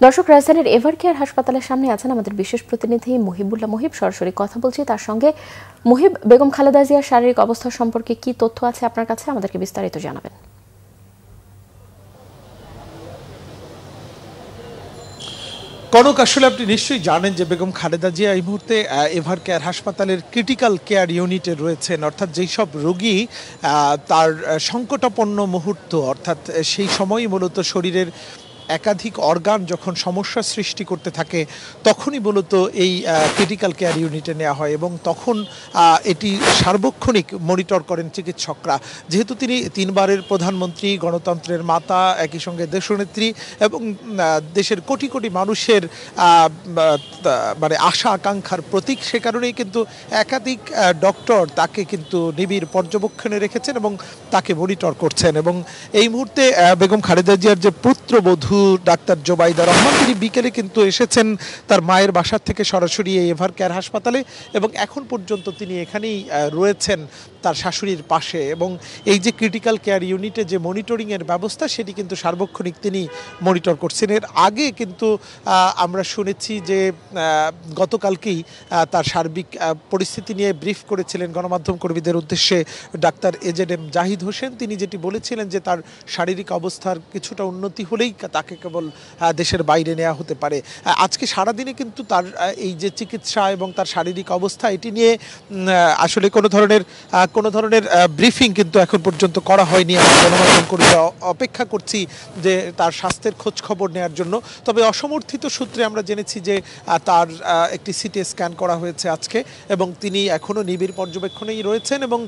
দর্শক, রাজধানীর এভারকেয়ার হাসপাতালের সামনে আছেন আমাদের বিশেষ প্রতিনিধি মুহিবুল্লাহ মুহিব। সরাসরি কথা বলছি তার সঙ্গে। মুহিব, বেগম খালেদা জিয়ার শারীরিক অবস্থা সম্পর্কে কি তথ্য আছে আপনার কাছে, আমাদেরকে বিস্তারিত জানাবেন। কনক, আসলে আপনি নিশ্চয়ই জানেন যে বেগম খালেদা জিয়া এই মুহূর্তে এভারকেয়ার হাসপাতালের ক্রিটিক্যাল কেয়ার ইউনিটে রয়েছেন। অর্থাৎ যেই সব রোগী তার সংকটাপন্ন মুহূর্ত, অর্থাৎ সেই সময়ই মূলত শরীরের একাধিক অর্গান যখন সমস্যা সৃষ্টি করতে থাকে তখনই মূলত এই ক্রিটিক্যাল কেয়ার ইউনিটে নেওয়া হয় এবং তখন এটি সার্বক্ষণিক মনিটর করেন চিকিৎসকরা। যেহেতু তিনি 3 বারের প্রধানমন্ত্রী, গণতন্ত্রের মাতা, একই সঙ্গে দেশনেত্রী এবং দেশের কোটি কোটি মানুষের মানে আশা আকাঙ্ক্ষার প্রতীক, সে কারণেই কিন্তু একাধিক ডক্টর তাকে কিন্তু নিবিড় পর্যবেক্ষণে রেখেছেন এবং তাকে মনিটর করছেন। এবং এই মুহূর্তে বেগম খালেদা জিয়ার যে পুত্রবধূ ডাক্তার জোবাইদা রহমান, তিনি বিকেলে কিন্তু এসেছেন তার মায়ের বাসার থেকে সরাসরি এই এভারকেয়ার হাসপাতালে এবং এখন পর্যন্ত তিনি এখানেই রয়েছেন তার শাশুড়ির পাশে। এবং এই যে ক্রিটিক্যাল কেয়ার ইউনিটে যে মনিটরিংয়ের ব্যবস্থা, সেটি কিন্তু সার্বক্ষণিক তিনি মনিটর করছেন। এর আগে কিন্তু আমরা শুনেছি যে গতকালকেই তার সার্বিক পরিস্থিতি নিয়ে ব্রিফ করেছিলেন গণমাধ্যম কর্মীদের উদ্দেশ্যে ডাক্তার এজেডএম জাহিদ হোসেন। তিনি যেটি বলেছিলেন যে তার শারীরিক অবস্থার কিছুটা উন্নতি হলেই তাকে কেবল দেশের বাইরে নেওয়া হতে পারে। আজকে সারাদিনে কিন্তু তার এই যে চিকিৎসা এবং তার শারীরিক অবস্থা, এটি নিয়ে আসলে কোনো ধরনের ব্রিফিং কিন্তু এখন পর্যন্ত করা হয়নি। আমরা গণমাধ্যম কর্মীরা অপেক্ষা করছি যে তার স্বাস্থ্যের খোঁজ খবর নেওয়ার জন্য। তবে অসমর্থিত সূত্রে আমরা জেনেছি যে তার একটি সিটি স্ক্যান করা হয়েছে আজকে এবং তিনি এখনও নিবিড় পর্যবেক্ষণেই রয়েছেন এবং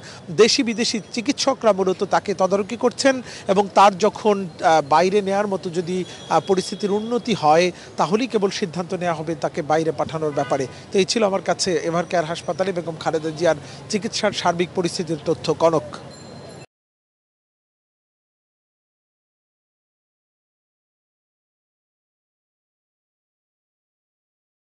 দেশি বিদেশি চিকিৎসকরা মূলত তাকে তদারকি করছেন এবং তার যখন বাইরে নেওয়ার মতো যদি পরিস্থিতির উন্নতি হয় তাহলেই কেবল সিদ্ধান্ত নেওয়া হবে তাকে বাইরে পাঠানোর ব্যাপারে। তো এই ছিল আমার কাছে এভারকেয়ার হাসপাতালে বেগম খালেদা জিয়ার চিকিৎসার সার্বিক পরিস্থিতির তথ্য। কনক।